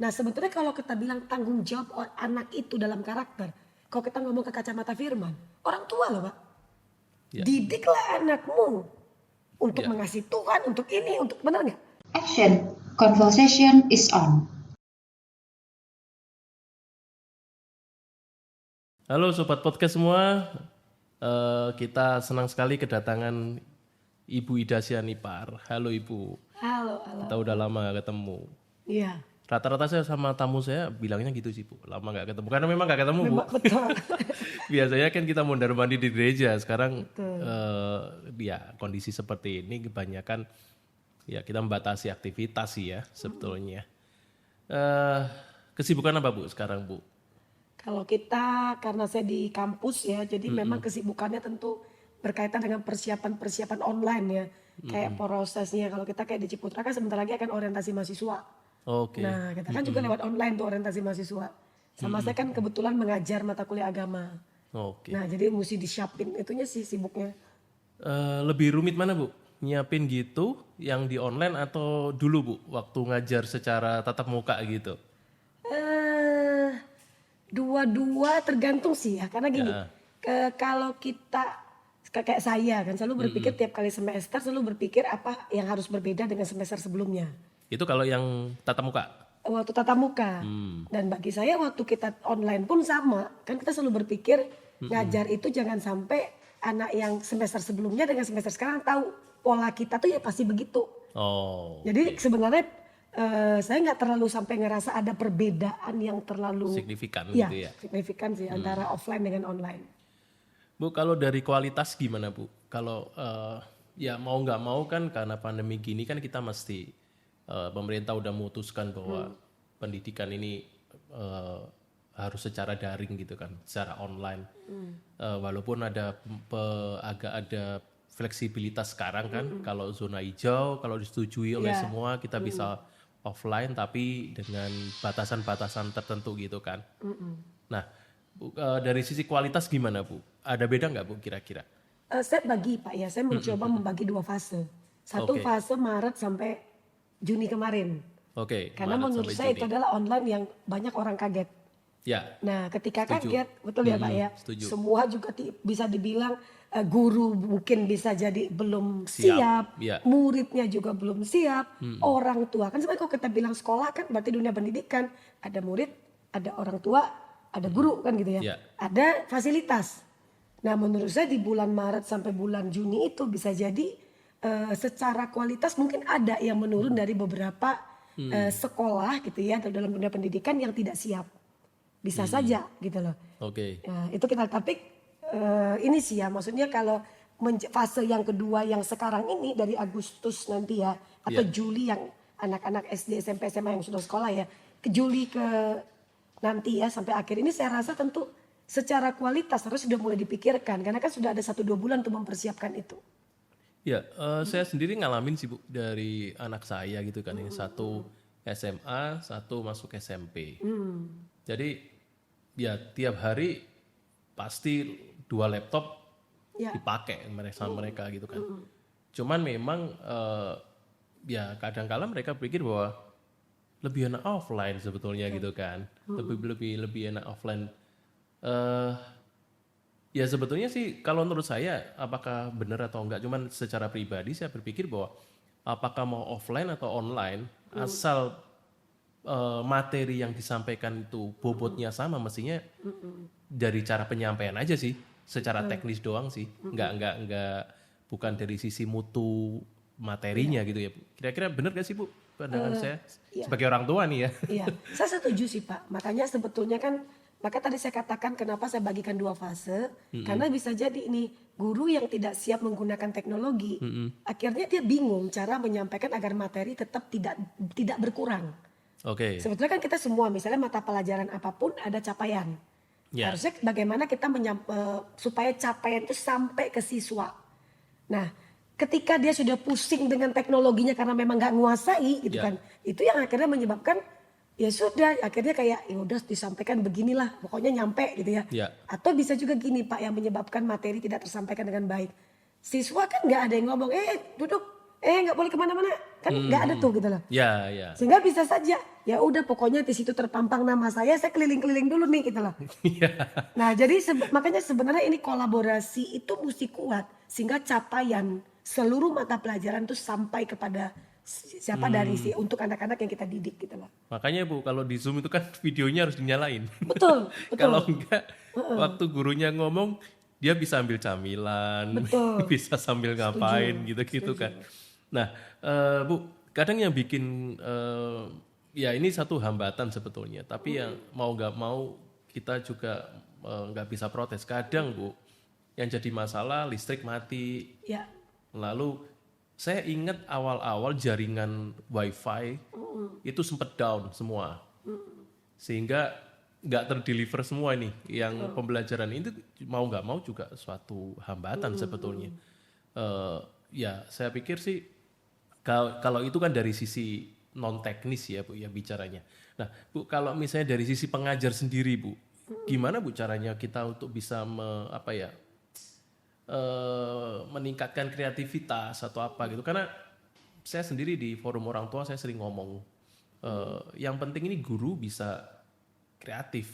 Nah sebetulnya kalau kita bilang tanggung jawab anak itu dalam karakter, kalau kita ngomong ke kacamata firman, orang tua loh Pak. Ya. Didiklah anakmu untuk Ya. mengasihi Tuhan, untuk ini, untuk benar nggak? Action. Conversation is on. Halo Sobat Podcast semua, kita senang sekali kedatangan Ibu Ida Sianipar. Halo Ibu. Halo. Kita udah lama gak ketemu. Iya. Rata-rata saya sama tamu saya bilangnya gitu sih Bu, lama gak ketemu. Karena memang gak ketemu Bu. Betul. Biasanya kan kita mondar mandir di gereja, sekarang ya kondisi seperti ini kebanyakan ya kita membatasi aktivitas sih ya sebetulnya. Kesibukan apa Bu sekarang Bu? Kalau kita, karena saya di kampus ya, jadi memang kesibukannya tentu berkaitan dengan persiapan online ya. Kayak prosesnya, kalau kita kayak di Ciputra kan sebentar lagi akan orientasi mahasiswa. Oke. Nah kita kan juga lewat online tuh orientasi mahasiswa. Sama saya kan kebetulan mengajar mata kuliah agama. Oke. Nah jadi mesti disiapin, itunya sih sibuknya. Lebih rumit mana Bu? Nyiapin gitu yang di online atau dulu Bu waktu ngajar secara tatap muka gitu? Dua-dua tergantung sih ya, karena gini, kalau kita kayak saya kan selalu berpikir tiap kali semester selalu berpikir apa yang harus berbeda dengan semester sebelumnya. Itu kalau yang tatap muka? Waktu tatap muka. Dan bagi saya waktu kita online pun sama. Kan kita selalu berpikir ngajar itu jangan sampai anak yang semester sebelumnya dengan semester sekarang tahu pola kita tuh ya pasti begitu. Oh. Jadi sebenarnya saya nggak terlalu sampai ngerasa ada perbedaan yang terlalu Signifikan ya, gitu ya. signifikan sih antara offline dengan online. Bu, kalau dari kualitas gimana Bu? Kalau ya mau nggak mau kan karena pandemi gini kan kita mesti pemerintah udah memutuskan bahwa pendidikan ini harus secara daring gitu kan, secara online. Walaupun agak ada fleksibilitas sekarang kan, kalau zona hijau, kalau disetujui oleh semua kita bisa offline tapi dengan batasan-batasan tertentu gitu kan. Nah, Bu, dari sisi kualitas gimana Bu? Ada beda nggak Bu kira-kira? Saya bagi Pak ya, saya mencoba membagi dua fase. Satu Oke. fase Maret sampai Juni kemarin. Oke. Karena Maret menurut sampai saya Juni. itu adalah online yang banyak orang kaget. Ya. Nah ketika Setuju. kaget, betul ya Pak ya, setuju. semua juga bisa dibilang guru mungkin bisa jadi belum Siap, siap, ya. muridnya juga belum siap, orang tua kan sebenarnya kalau kita bilang sekolah kan berarti dunia pendidikan, ada murid, ada orang tua, ada guru kan gitu ya, Ya. ada fasilitas. Nah menurut saya di bulan Maret sampai bulan Juni itu bisa jadi secara kualitas mungkin ada yang menurun dari beberapa sekolah gitu ya atau dalam dunia pendidikan yang tidak siap. Bisa saja gitu loh. Oke. Ya, itu kita tapi ini sih ya maksudnya kalau fase yang kedua yang sekarang ini dari Agustus nanti ya atau Juli yang anak-anak SD, SMP, SMA yang sudah sekolah ya ke Juli ke nanti ya sampai akhir ini saya rasa tentu secara kualitas harus sudah mulai dipikirkan karena kan sudah ada 1-2 bulan untuk mempersiapkan itu. Ya, saya sendiri ngalamin sih Bu dari anak saya gitu kan, yang satu SMA, satu masuk SMP. Jadi ya tiap hari pasti 2 laptop Ya. dipakai sama mereka gitu kan. Cuman memang ya kadang-kala mereka pikir bahwa lebih enak offline sebetulnya gitu kan. Lebih enak offline. Ya sebetulnya sih kalau menurut saya apakah benar atau enggak, cuman secara pribadi saya berpikir bahwa apakah mau offline atau online asal materi yang disampaikan itu bobotnya sama, mestinya dari cara penyampaian aja sih, secara teknis doang sih, enggak bukan dari sisi mutu materinya gitu ya Bu. Kira-kira benar gak sih Bu pandangan saya sebagai orang tua nih ya? Iya, saya setuju sih Pak. Makanya sebetulnya kan, maka tadi saya katakan kenapa saya bagikan 2 fase. Karena bisa jadi ini guru yang tidak siap menggunakan teknologi, akhirnya dia bingung cara menyampaikan agar materi tetap tidak berkurang. Oke. Sebetulnya kan kita semua misalnya mata pelajaran apapun ada capaian. Ya. Harusnya bagaimana kita supaya capaian itu sampai ke siswa. Nah, ketika dia sudah pusing dengan teknologinya karena memang nggak nguasai gitu kan, itu yang akhirnya menyebabkan ya sudah akhirnya kayak ya udah disampaikan beginilah pokoknya nyampe gitu ya. Atau bisa juga gini Pak yang menyebabkan materi tidak tersampaikan dengan baik. Siswa kan nggak ada yang ngomong duduk nggak boleh kemana-mana kan nggak ada tuh gitu loh. Ya, ya. Sehingga bisa saja ya udah pokoknya di situ terpampang nama saya keliling-keliling dulu nih gitu loh. Iya. Nah jadi makanya sebenarnya ini kolaborasi itu mesti kuat sehingga capaian seluruh mata pelajaran itu sampai kepada siapa dari untuk anak-anak yang kita didik gitu loh. Makanya Bu, kalau di Zoom itu kan videonya harus dinyalain. Betul, betul. Kalau enggak, waktu gurunya ngomong, dia bisa ambil camilan, Betul. bisa sambil ngapain gitu-gitu kan. Nah, Bu, kadang yang bikin, ya ini satu hambatan sebetulnya. Tapi yang mau nggak mau kita juga nggak bisa protes. Kadang Bu, yang jadi masalah listrik mati. Ya. Lalu saya ingat awal-awal jaringan wifi itu sempat down semua. Sehingga nggak terdeliver semua ini. Yang pembelajaran itu mau nggak mau juga suatu hambatan sebetulnya. Ya saya pikir sih kalau itu kan dari sisi non teknis ya Bu ya bicaranya. Nah Bu, kalau misalnya dari sisi pengajar sendiri Bu, gimana Bu caranya kita untuk bisa meningkatkan kreativitas atau apa gitu? Karena saya sendiri di forum orang tua saya sering ngomong yang penting ini guru bisa kreatif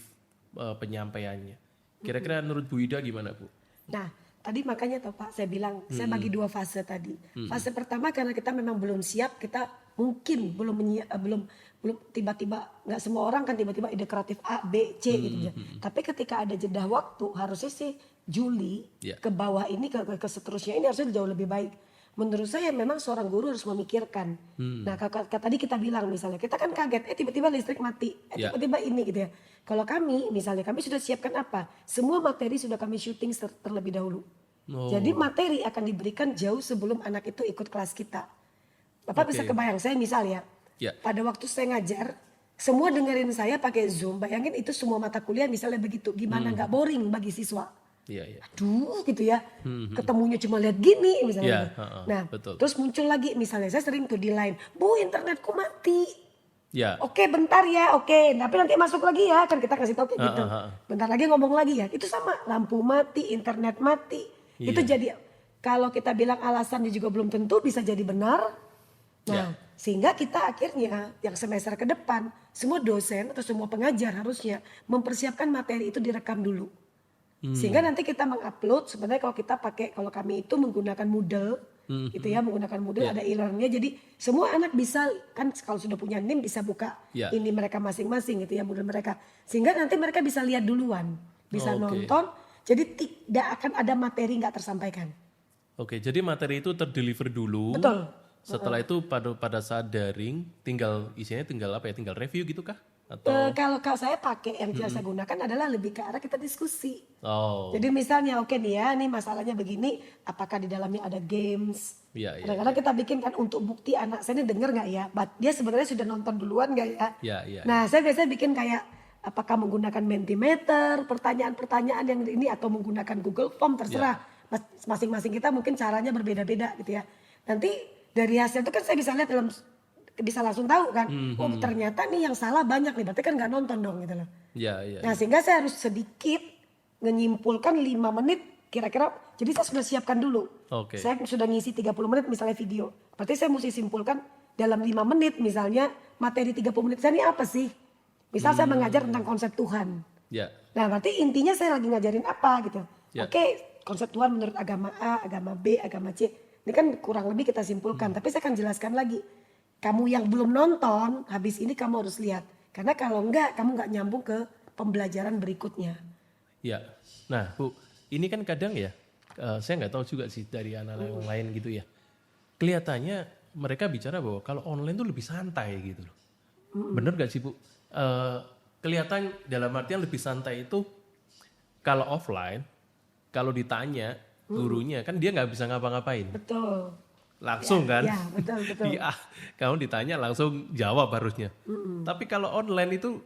penyampaiannya. Kira-kira menurut Bu Ida gimana Bu? Nah tadi makanya toh Pak saya bilang saya bagi dua fase tadi. Fase pertama karena kita memang belum siap, kita mungkin belum tiba-tiba nggak semua orang kan tiba-tiba ide kreatif A, B, C gitu ya. Tapi ketika ada jeda waktu harusnya sih Juli ke bawah ini ke seterusnya ini harusnya jauh lebih baik. Menurut saya memang seorang guru harus memikirkan. Nah tadi kita bilang misalnya kita kan kaget tiba-tiba listrik mati, tiba-tiba ini gitu ya. Kalau kami misalnya kami sudah siapkan apa? Semua materi sudah kami syuting terlebih dahulu. Jadi materi akan diberikan jauh sebelum anak itu ikut kelas kita. Bapak bisa kebayang saya misalnya pada waktu saya ngajar semua dengerin saya pakai Zoom. Bayangin itu semua mata kuliah misalnya begitu. Gimana nggak boring bagi siswa? Aduh gitu ya. Ketemunya cuma lihat gini misalnya. Nah betul. Terus muncul lagi misalnya saya sering tuh di line. Bu internetku mati. Oke bentar ya oke. Tapi nanti masuk lagi ya. Kan kita kasih tahu kayak gitu. Bentar lagi ngomong lagi ya. Itu sama lampu mati, internet mati. Itu jadi kalau kita bilang alasannya juga belum tentu bisa jadi benar. Nah sehingga kita akhirnya yang semester ke depan semua dosen atau semua pengajar harusnya mempersiapkan materi itu direkam dulu. Sehingga nanti kita mengupload sebenarnya kalau kami itu menggunakan Moodle gitu ya, menggunakan Moodle ada e-learningnya jadi semua anak bisa kan kalau sudah punya NIM bisa buka ini mereka masing-masing gitu ya Moodle mereka. Sehingga nanti mereka bisa lihat duluan, bisa nonton jadi tidak akan ada materi nggak tersampaikan. Oke, jadi materi itu terdeliver dulu. Betul. Setelah itu pada saat daring tinggal apa ya? Tinggal review gitu kah? Atau kalau saya pakai yang saya gunakan adalah lebih ke arah kita diskusi. Jadi misalnya oke nih ya, nih masalahnya begini, apakah di dalamnya ada games? Kadang-kadang kita bikin kan untuk bukti anak saya ini denger nggak ya? Dia sebenarnya sudah nonton duluan nggak ya? Nah saya biasanya bikin kayak apakah menggunakan Mentimeter, pertanyaan-pertanyaan yang ini atau menggunakan Google Form terserah. Masing-masing kita mungkin caranya berbeda-beda gitu ya. Nanti dari hasil itu kan saya bisa lihat bisa langsung tahu kan, oh ternyata nih yang salah banyak nih, berarti kan nggak nonton dong gitu loh. Nah sehingga saya harus sedikit menyimpulkan 5 menit kira-kira, jadi saya sudah siapkan dulu. Saya sudah ngisi 30 menit misalnya video, berarti saya mesti simpulkan dalam 5 menit misalnya materi 30 menit saya ini apa sih? Misal saya mengajar tentang konsep Tuhan. Nah berarti intinya saya lagi ngajarin apa gitu. Konsep Tuhan menurut agama A, agama B, agama C. Ini kan kurang lebih kita simpulkan, tapi saya akan jelaskan lagi. Kamu yang belum nonton, habis ini kamu harus lihat. Karena kalau enggak, kamu enggak nyambung ke pembelajaran berikutnya. Nah Bu, ini kan kadang ya, saya nggak tahu juga sih dari anak-anak yang lain gitu ya. Kelihatannya mereka bicara bahwa kalau online tuh lebih santai gitu loh. Bener gak sih Bu? Kelihatan dalam artian lebih santai itu kalau offline, kalau ditanya gurunya kan dia nggak bisa ngapa-ngapain. Betul. Langsung kan? Ya, betul. Kamu ditanya langsung jawab harusnya. Tapi kalau online itu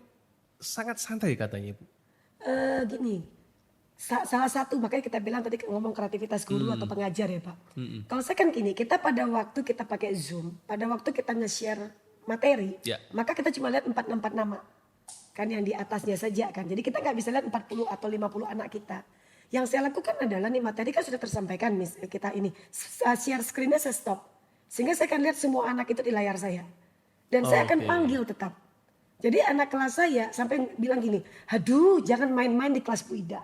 sangat santai katanya Bu. Gini, salah satu makanya kita bilang tadi ngomong kreativitas guru atau pengajar ya Pak. Kalau saya kan gini, kita pada waktu kita pakai Zoom, pada waktu kita nge-share materi, maka kita cuma lihat 4 nama. Kan yang di atasnya saja kan. Jadi kita nggak bisa lihat 40 atau 50 anak kita. Yang saya lakukan adalah nih materi kan sudah tersampaikan kita ini share screen-nya saya stop. Sehingga saya akan lihat semua anak itu di layar saya. Dan saya akan Oke. panggil tetap. Jadi anak kelas saya sampai bilang gini, aduh jangan main-main di kelas Bu Ida.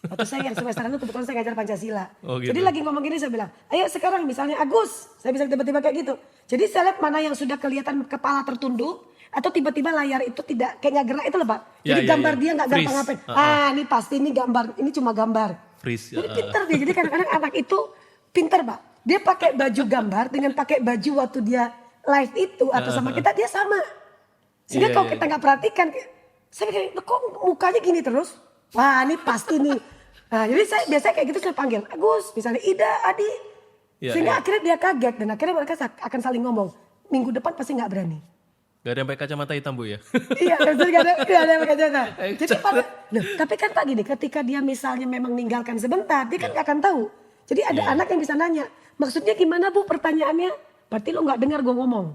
Waktu saya yang semesteran itu kebetulan saya ngajar Pancasila. Oh, gitu. Jadi lagi ngomong gini saya bilang, ayo sekarang misalnya Agus. Saya bisa tiba-tiba kayak gitu. Jadi saya lihat mana yang sudah kelihatan kepala tertunduk. Atau tiba-tiba layar itu tidak kayak nggak gerak itu loh Pak. Ya, Jadi ya, gambar ya. dia nggak Freeze. gampang ngapain. Ini pasti ini gambar, ini cuma gambar. Freeze. Jadi pintar dia. Jadi kadang-kadang anak itu pintar Pak. Dia pakai baju gambar dengan pakai baju waktu dia live itu atau sama kita dia sama. Sehingga Iya, kalau iya. kita nggak perhatikan, saya pikir kok mukanya gini terus? Wah ini pasti nih. Nah jadi saya biasanya kayak gitu saya panggil Agus, misalnya Ida, Adi. Iya, Sehingga iya. akhirnya dia kaget dan akhirnya mereka akan saling ngomong. Minggu depan pasti nggak berani. Gak ada yang pakai kacamata hitam Bu ya? Iya, jadi nggak ada yang pakai jasa. Jadi loh, tapi kan Pak gini, ketika dia misalnya memang meninggalkan sebentar, dia kan nggak akan tahu. Jadi ada Iya. anak yang bisa nanya, maksudnya gimana Bu pertanyaannya? Berarti lo nggak dengar gue ngomong.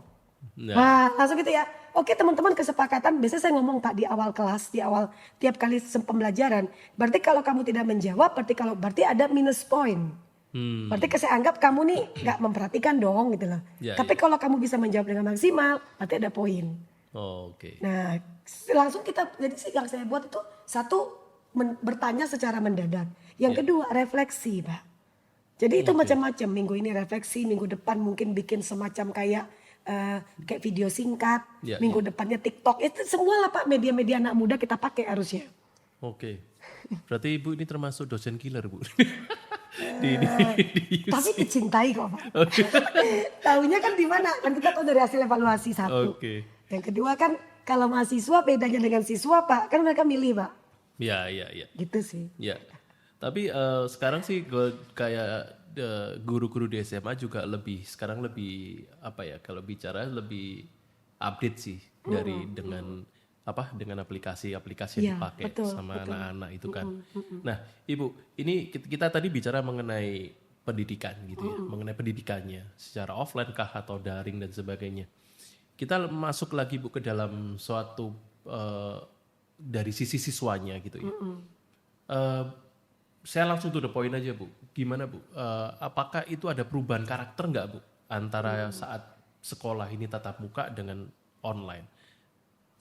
Nah, Nah, langsung gitu ya. Oke teman-teman kesepakatan, biasanya saya ngomong Pak di awal kelas, di awal tiap kali pembelajaran. Berarti kalau kamu tidak menjawab, berarti ada minus point. Berarti saya anggap kamu nih nggak memperhatikan dong gitu loh. Ya, Tapi kalau kamu bisa menjawab dengan maksimal, berarti ada poin. oke. Nah, langsung kita, jadi yang saya buat itu satu bertanya secara mendadak. Yang kedua refleksi Pak. Jadi itu macam-macam. Minggu ini refleksi, minggu depan mungkin bikin semacam kayak video singkat. Ya, Minggu depannya TikTok. Itu semua lah Pak media-media anak muda kita pakai harusnya. Oke. Berarti Ibu ini termasuk dosen killer Bu. Tapi dicintai kok Pak. Tahunya kan di mana? Kan kita tahu dari hasil evaluasi satu. Oke. Yang kedua kan kalau mahasiswa bedanya dengan siswa Pak. Kan mereka milih Pak. Ya, ya, ya. Gitu sih. Ya. Tapi sekarang sih kayak guru-guru di SMA juga sekarang lebih apa ya, kalau bicara lebih update sih dari dengan aplikasi-aplikasi yang Iya, dipakai betul, sama betul. anak-anak itu kan. Nah, Ibu, ini kita tadi bicara mengenai pendidikan gitu ya, mengenai pendidikannya secara offline kah atau daring dan sebagainya. Kita masuk lagi Bu ke dalam suatu dari sisi siswanya gitu ya. Saya langsung to the point aja Bu. Gimana Bu? Apakah itu ada perubahan karakter nggak Bu antara saat sekolah ini tatap muka dengan online?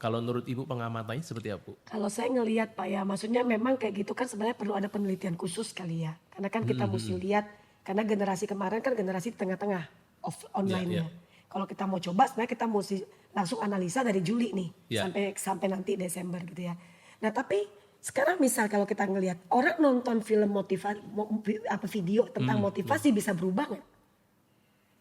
Kalau menurut Ibu pengamatannya seperti apa Bu? Kalau saya ngelihat Pak ya, maksudnya memang kayak gitu kan sebenarnya perlu ada penelitian khusus kali ya. Karena kan kita mesti lihat, karena generasi kemarin kan generasi tengah-tengah online-nya. Kalau kita mau coba sebenarnya kita mesti langsung analisa dari Juli nih Ya. sampai nanti Desember gitu ya. Nah tapi sekarang misal kalau kita ngelihat orang nonton film video tentang motivasi bisa berubah nggak?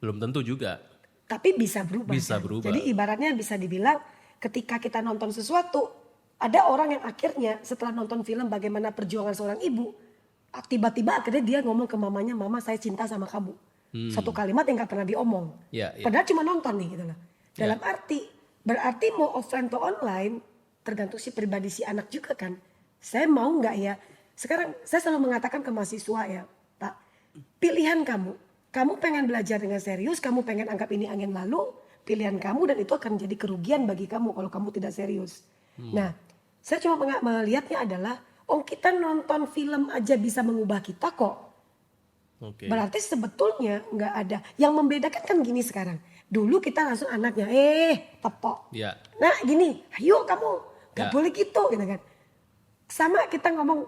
Belum tentu juga. Tapi bisa berubah. Bisa kan? berubah. Jadi ibaratnya bisa dibilang ketika kita nonton sesuatu, ada orang yang akhirnya setelah nonton film bagaimana perjuangan seorang ibu, tiba-tiba akhirnya dia ngomong ke mamanya, mama saya cinta sama kamu. Satu kalimat yang gak pernah diomong. Ya, ya. Padahal cuma nonton nih gitu loh. Dalam berarti mau offline atau online, tergantung si pribadi si anak juga kan. Saya mau nggak ya, sekarang saya selalu mengatakan ke mahasiswa ya, Pak, pilihan kamu. Kamu pengen belajar dengan serius, kamu pengen anggap ini angin lalu, pilihan kamu dan itu akan jadi kerugian bagi kamu kalau kamu tidak serius. Nah, saya cuma melihatnya adalah, oh kita nonton film aja bisa mengubah kita kok. Oke. Berarti sebetulnya nggak ada. Yang membedakan kan gini sekarang. Dulu kita langsung anaknya, tepok. Ya. Nah gini, ayo kamu nggak Ya. boleh gitu kan. Sama kita ngomong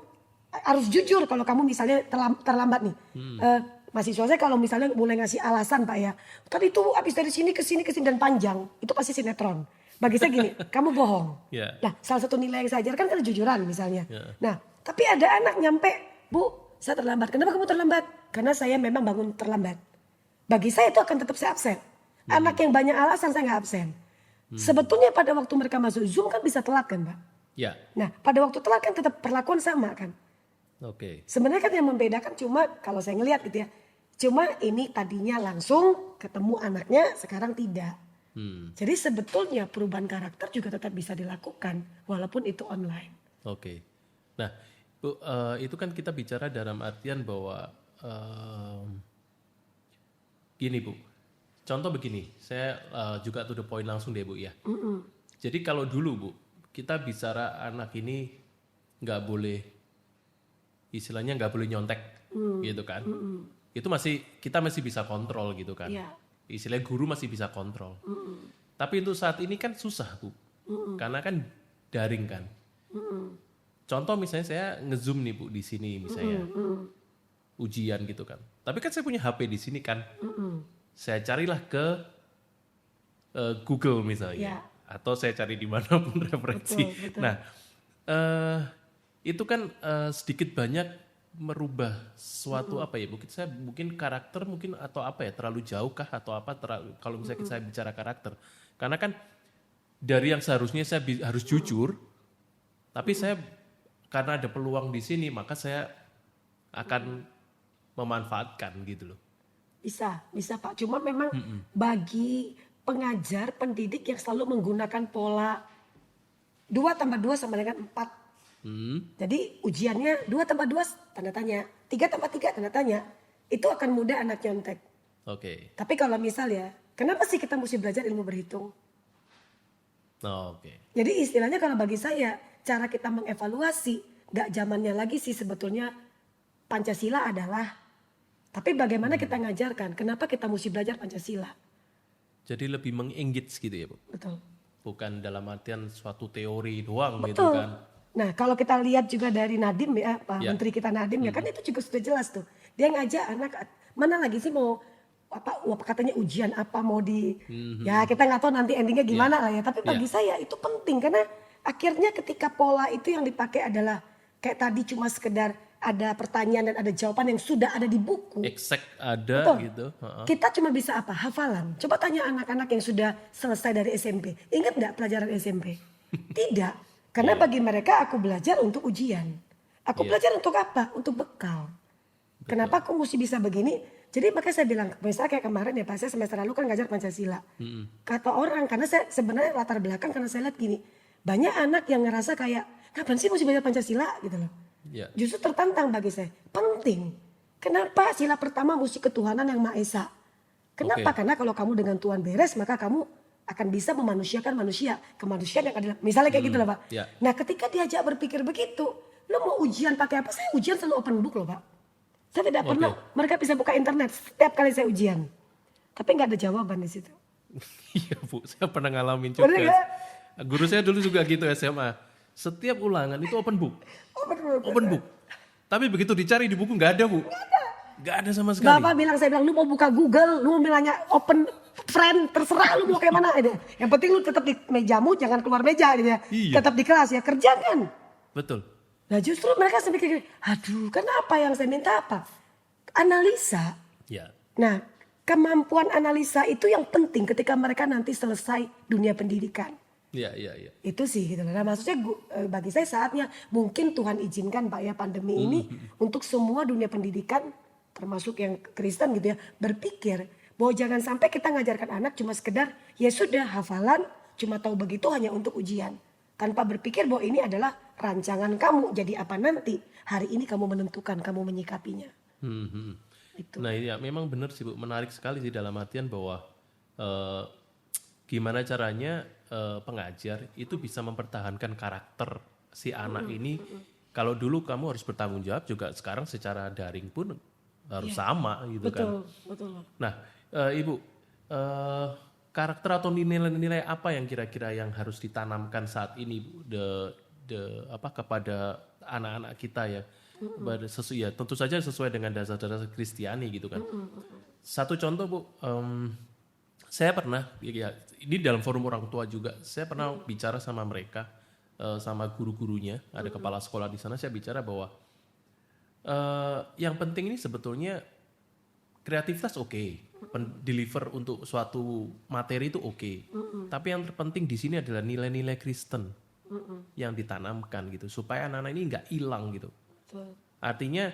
harus jujur kalau kamu misalnya terlambat nih. Mahasiswa saya kalau misalnya mulai ngasih alasan Pak ya. Tadi itu habis dari sini ke sini dan panjang. Itu pasti sinetron. Bagi saya gini, kamu bohong. Ya. Nah salah satu nilai yang saya ajarkan kan kejujuran misalnya. Ya. Nah tapi ada anak nyampe, Bu saya terlambat. Kenapa kamu terlambat? Karena saya memang bangun terlambat. Bagi saya itu akan tetap saya absen. Anak yang banyak alasan saya nggak absen. Sebetulnya pada waktu mereka masuk Zoom kan bisa telat kan Pak. Ya. Nah pada waktu telat kan tetap perlakuan sama kan. Oke. Sebenarnya kan yang membedakan cuma kalau saya ngelihat gitu ya. Cuma ini tadinya langsung ketemu anaknya, sekarang tidak. Jadi sebetulnya perubahan karakter juga tetap bisa dilakukan walaupun itu online. Oke. Nah, Bu, itu kan kita bicara dalam artian bahwa gini Bu. Contoh begini, saya juga to the point langsung deh Bu ya. Jadi kalau dulu Bu, kita bicara anak ini nggak boleh, istilahnya nggak boleh nyontek gitu kan. Itu kita masih bisa kontrol gitu kan. Iya. istilahnya guru masih bisa kontrol. Tapi untuk saat ini kan susah Bu, karena kan daring kan. Contoh misalnya saya ngezoom nih Bu di sini misalnya ujian gitu kan. Tapi kan saya punya HP di sini kan. Saya carilah ke Google misalnya, atau saya cari dimanapun referensi. Betul. Nah, itu kan sedikit banyak merubah suatu apa ya? Mungkin karakter mungkin atau apa ya? Terlalu jauh kah atau apa? Kalau misalnya saya bicara karakter, karena kan dari yang seharusnya saya harus jujur, tapi saya karena ada peluang di sini, maka saya akan memanfaatkan gitu loh. Bisa Pak. Cuma memang bagi pengajar, pendidik yang selalu menggunakan pola 2 tambah 2 sama dengan 4. Jadi ujiannya 2 tambah 2 tanda tanya, 3 tambah 3 tanda tanya. Itu akan mudah anak nyontek. Oke. Tapi kalau misalnya, kenapa sih kita mesti belajar ilmu berhitung? Oke. Jadi istilahnya kalau bagi saya, cara kita mengevaluasi, gak zamannya lagi sih sebetulnya Pancasila adalah. Tapi bagaimana kita ngajarkan, kenapa kita mesti belajar Pancasila? Jadi lebih meng-engage gitu ya Bu? Betul. Bukan dalam artian suatu teori doang gitu Betul. kan. Nah kalau kita lihat juga dari Nadiem ya, Pak Menteri kita Nadiem ya kan itu juga sudah jelas tuh. Dia ngajak anak, mana lagi sih mau apa katanya ujian apa mau di, ya kita nggak tahu nanti endingnya gimana lah ya. Tapi bagi saya itu penting karena akhirnya ketika pola itu yang dipakai adalah kayak tadi cuma sekedar ada pertanyaan dan ada jawaban yang sudah ada di buku. Exact ada. Betul. Gitu. Kita cuma bisa apa? Hafalan. Coba tanya anak-anak yang sudah selesai dari SMP. Ingat nggak pelajaran SMP? Tidak. Karena bagi mereka aku belajar untuk ujian. Aku belajar untuk apa? Untuk bekal. Kenapa aku mesti bisa begini? Jadi makanya saya bilang, misalnya kayak kemarin ya Pak, saya semester lalu kan ngajar Pancasila. Kata orang, karena saya sebenarnya latar belakang karena saya lihat gini. Banyak anak yang ngerasa kayak, kapan sih mesti belajar Pancasila gitu loh. Yeah. Justru tertantang bagi saya. Penting. Kenapa sila pertama mesti ketuhanan yang Maha Esa? Kenapa? Karena kalau kamu dengan Tuhan beres, maka kamu akan bisa memanusiakan manusia. Kemanusiaan yang adil. Misalnya kayak gitu loh Pak. Yeah. Nah ketika diajak berpikir begitu, lo mau ujian pakai apa? Saya ujian selalu open book loh Pak. Saya tidak pernah, mereka bisa buka internet setiap kali saya ujian. Tapi nggak ada jawaban di situ. Iya Bu, saya pernah ngalamin juga. Guru saya dulu juga gitu SMA. Setiap ulangan itu open book. Open book. Tapi begitu dicari di buku nggak ada Bu. Nggak ada sama sekali. Bapak bilang, saya bilang, lu mau buka Google, lu mau bilangnya open friend, terserah lu mau kayak mana. Yang penting lu tetap di mejamu, jangan keluar meja. Gitu ya. Iya. Tetap di kelas ya, kerjakan. Betul. Nah justru mereka sampai kayak, aduh kenapa yang saya minta apa? Analisa. Ya. Nah kemampuan analisa itu yang penting ketika mereka nanti selesai dunia pendidikan. Iya. Itu sih gitu. Nah maksudnya bagi saya saatnya mungkin Tuhan izinkan Pak ya pandemi ini untuk semua dunia pendidikan termasuk yang Kristen gitu ya berpikir bahwa jangan sampai kita ngajarkan anak cuma sekedar ya sudah hafalan cuma tahu begitu hanya untuk ujian. Tanpa berpikir bahwa ini adalah rancangan kamu jadi apa nanti. Hari ini kamu menentukan kamu menyikapinya. Itu. Nah ya memang benar sih Bu, menarik sekali sih dalam artian bahwa gimana caranya pengajar itu bisa mempertahankan karakter si anak ini. Kalau dulu kamu harus bertanggung jawab juga sekarang secara daring pun harus sama gitu kan. Betul. Nah Ibu, karakter atau nilai-nilai apa yang kira-kira yang harus ditanamkan saat ini Bu, kepada anak-anak kita ya? Ya tentu saja sesuai dengan dasar-dasar Kristiani gitu kan. Satu contoh Bu, saya pernah ya ini dalam forum orang tua juga, saya pernah bicara sama mereka, sama guru-gurunya, ada kepala sekolah di sana, saya bicara bahwa yang penting ini sebetulnya kreativitas oke. Deliver untuk suatu materi itu oke. Tapi yang terpenting di sini adalah nilai-nilai Kristen yang ditanamkan gitu supaya anak-anak ini nggak hilang gitu. Betul. Artinya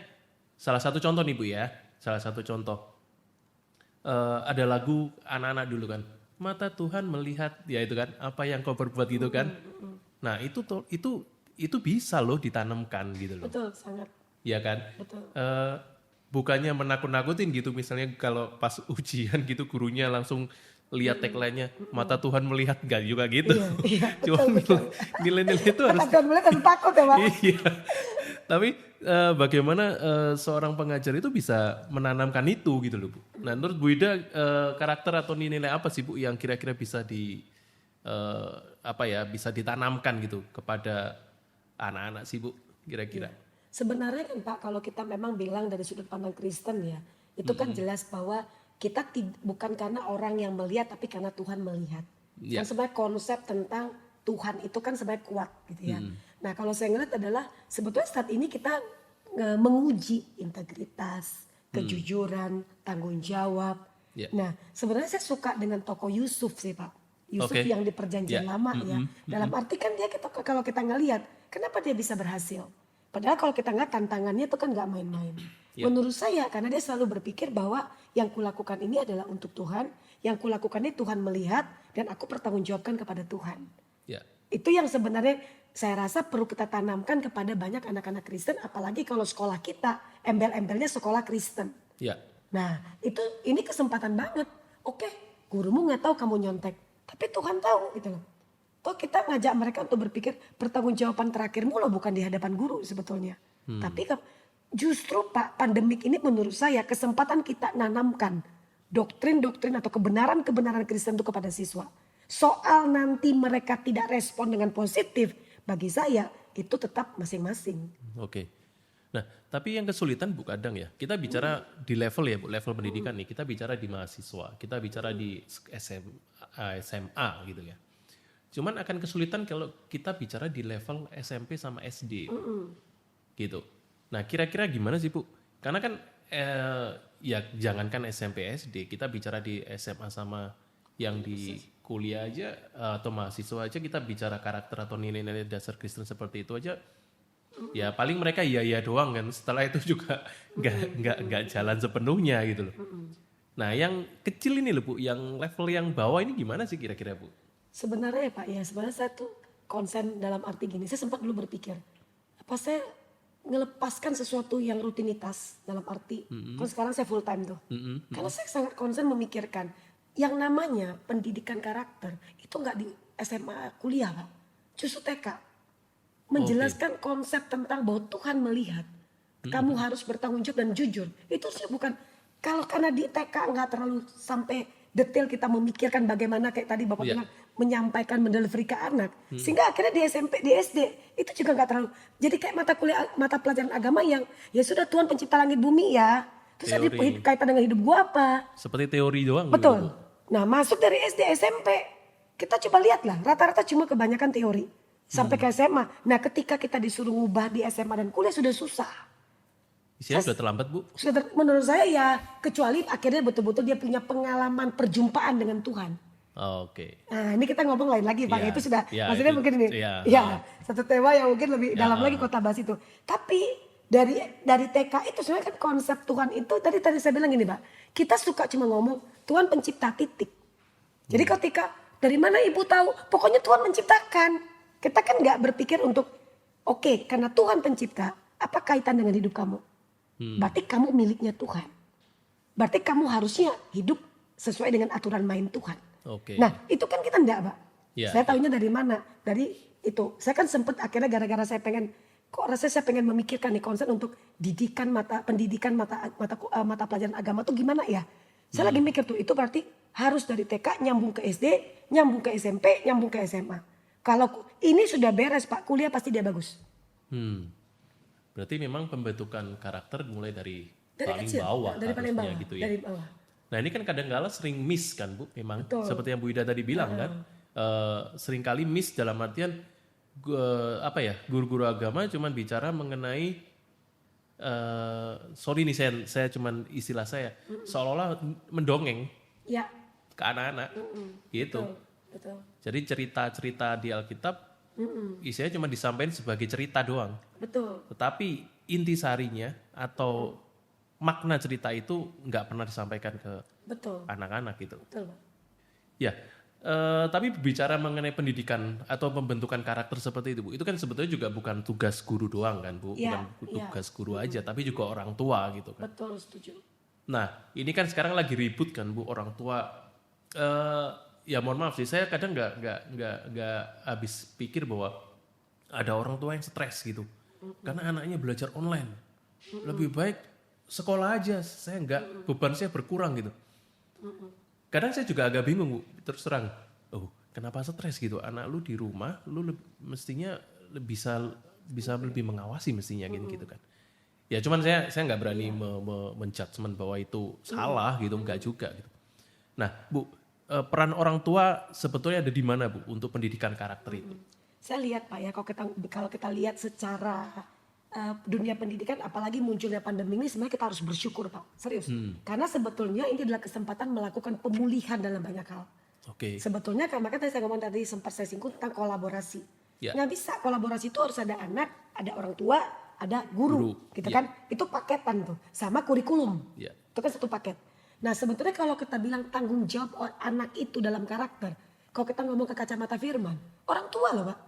salah satu contoh nih Bu ya, salah satu contoh ada lagu anak-anak dulu kan, mata Tuhan melihat ya itu kan apa yang kau perbuat gitu kan. Nah itu bisa loh ditanamkan gitu loh. Betul sangat. Ya kan. Betul. Bukannya menakut-nakutin gitu misalnya kalau pas ujian gitu gurunya langsung lihat tagline-nya mata Tuhan melihat enggak juga gitu. Iya, Cuma nilai-nilai itu harus Tuhan melihat harus takut ya Pak. Iya. Tapi bagaimana seorang pengajar itu bisa menanamkan itu gitu loh Bu. Nah menurut Bu Ida karakter atau nilai apa sih Bu yang kira-kira bisa bisa ditanamkan gitu kepada anak-anak sih Bu kira-kira? Sebenarnya kan Pak, kalau kita memang bilang dari sudut pandang Kristen ya, itu kan jelas bahwa kita bukan karena orang yang melihat, tapi karena Tuhan melihat. Ya. Kan sebenarnya konsep tentang Tuhan itu kan sebenarnya kuat gitu ya. Nah kalau saya ngeliat adalah sebetulnya saat ini kita menguji integritas, kejujuran, tanggung jawab. Ya. Nah sebenarnya saya suka dengan tokoh Yusuf sih Pak. Yusuf Oke. yang di perjanjian Ya. lama ya. Dalam arti kan dia kalau kita ngelihat, kenapa dia bisa berhasil? Padahal kalau kita ngeliat tantangannya itu kan gak main-main. Ya. Menurut saya karena dia selalu berpikir bahwa yang kulakukan ini adalah untuk Tuhan. Yang kulakukan ini Tuhan melihat dan aku pertanggungjawabkan kepada Tuhan. Ya. Itu yang sebenarnya saya rasa perlu kita tanamkan kepada banyak anak-anak Kristen. Apalagi kalau sekolah kita embel-embelnya sekolah Kristen. Ya. Nah ini kesempatan banget. Oke, gurumu gak tahu kamu nyontek. Tapi Tuhan tahu gitu loh. Toh kita ngajak mereka untuk berpikir pertanggungjawaban terakhirmu loh bukan di hadapan guru sebetulnya. Tapi justru Pak pandemik ini menurut saya kesempatan kita nanamkan doktrin-doktrin atau kebenaran-kebenaran Kristen itu kepada siswa. Soal nanti mereka tidak respon dengan positif bagi saya itu tetap masing-masing. Oke. Nah, tapi yang kesulitan Bu kadang ya, kita bicara di level ya Bu, level pendidikan nih, kita bicara di mahasiswa, kita bicara di SMA gitu ya. Cuman akan kesulitan kalau kita bicara di level SMP sama SD gitu. Nah kira-kira gimana sih Bu? Karena kan ya jangankan SMP SD, kita bicara di SMA sama yang di kuliah aja atau mahasiswa aja kita bicara karakter atau nilai-nilai dasar Kristen seperti itu aja. Ya paling mereka iya doang kan. Setelah itu juga nggak jalan sepenuhnya gitu loh. Nah yang kecil ini loh Bu, yang level yang bawah ini gimana sih kira-kira Bu? Sebenarnya ya Pak ya, sebenarnya saya tuh konsen dalam arti gini. Saya sempat dulu berpikir, apa saya ngelepaskan sesuatu yang rutinitas dalam arti. Kalau sekarang saya full time tuh. Karena saya sangat konsen memikirkan yang namanya pendidikan karakter itu nggak di SMA kuliah Pak. Justru TK. Menjelaskan konsep tentang bahwa Tuhan melihat. Kamu harus bertanggung jawab dan jujur. Itu sih bukan, kalau karena di TK nggak terlalu sampai detail kita memikirkan bagaimana kayak tadi Bapak bilang menyampaikan mendelivery ke anak. Sehingga akhirnya di SMP, di SD itu juga nggak terlalu. Jadi kayak mata pelajaran agama yang ya sudah Tuhan pencipta langit bumi ya. Terus ada kaitan dengan hidup gua apa? Seperti teori doang. Betul. Gitu. Nah masuk dari SD, SMP kita coba lihatlah rata-rata cuma kebanyakan teori. Sampai ke SMA. Nah ketika kita disuruh ngubah di SMA dan kuliah sudah susah. Isinya sudah terlambat Bu? Menurut saya ya kecuali akhirnya betul-betul dia punya pengalaman perjumpaan dengan Tuhan. Oke. Nah ini kita ngomong lain lagi Pak, Ya, itu sudah ya, maksudnya itu, mungkin ini. Ya, satu tema yang mungkin lebih dalam lagi kota bahas itu. Tapi dari TK itu sebenarnya kan konsep Tuhan itu tadi saya bilang gini Pak. Kita suka cuma ngomong Tuhan pencipta titik. Jadi ketika dari mana ibu tahu? Pokoknya Tuhan menciptakan. Kita kan nggak berpikir untuk oke, karena Tuhan pencipta, apa kaitan dengan hidup kamu? Berarti kamu miliknya Tuhan. Berarti kamu harusnya hidup sesuai dengan aturan main Tuhan. Oke. Nah itu kan kita enggak Pak. Ya, Saya tahunya dari mana? Dari itu. Saya kan sempat akhirnya gara-gara saya pengen, kok rasanya saya pengen memikirkan nih konsep untuk pendidikan mata pelajaran agama tuh gimana ya? Saya lagi mikir tuh itu berarti harus dari TK nyambung ke SD, nyambung ke SMP, nyambung ke SMA. Kalau ini sudah beres Pak, kuliah pasti dia bagus. Berarti memang pembentukan karakter mulai dari paling kecil, bawah, dari paling bawah, gitu ya. dari bawah. Nah ini kan kadang-kala sering miss kan Bu, memang Betul. seperti yang Bu Ida tadi bilang kan, sering kali miss dalam artian guru-guru agama cuman bicara mengenai sorry nih saya cuman istilah saya seolah-olah mendongeng Ya. ke anak-anak gitu. Betul. Jadi cerita-cerita di Alkitab isinya cuma disampaikan sebagai cerita doang. Betul. Tetapi intisarinya atau makna cerita itu nggak pernah disampaikan ke Betul. anak-anak gitu. Betul Pak. Ya, tapi bicara mengenai pendidikan atau pembentukan karakter seperti itu Bu, itu kan sebetulnya juga bukan tugas guru doang kan Bu, Ya, bukan tugas guru aja, tapi juga orang tua gitu kan. Betul, setuju. Nah, ini kan sekarang lagi ribut kan Bu, orang tua. Ya mohon maaf sih, saya kadang nggak habis pikir bahwa ada orang tua yang stres gitu. karena anaknya belajar online. Lebih baik sekolah aja, saya nggak, beban saya berkurang gitu. Kadang saya juga agak bingung, Bu, terus terang. Oh, kenapa stres gitu? Anak lu di rumah, lu mestinya bisa lebih mengawasi mestinya gitu kan. Ya cuman saya nggak berani menjudgment bahwa itu salah gitu, nggak juga gitu. Nah, Bu, peran orang tua sebetulnya ada di mana, Bu, untuk pendidikan karakter itu? Saya lihat Pak ya, kalau kita lihat secara dunia pendidikan, apalagi munculnya pandemi ini, sebenarnya kita harus bersyukur Pak, serius. Karena sebetulnya ini adalah kesempatan melakukan pemulihan dalam banyak hal. Oke. Sebetulnya makanya tadi saya ngomong tadi sempat saya singgung tentang kolaborasi. Ya. Nggak bisa kolaborasi itu harus ada anak, ada orang tua, ada guru gitu kan. Itu paketan tuh, sama kurikulum. Ya. Itu kan satu paket. Nah sebetulnya kalau kita bilang tanggung jawab anak itu dalam karakter, kalau kita ngomong ke kacamata firman, orang tua loh Pak.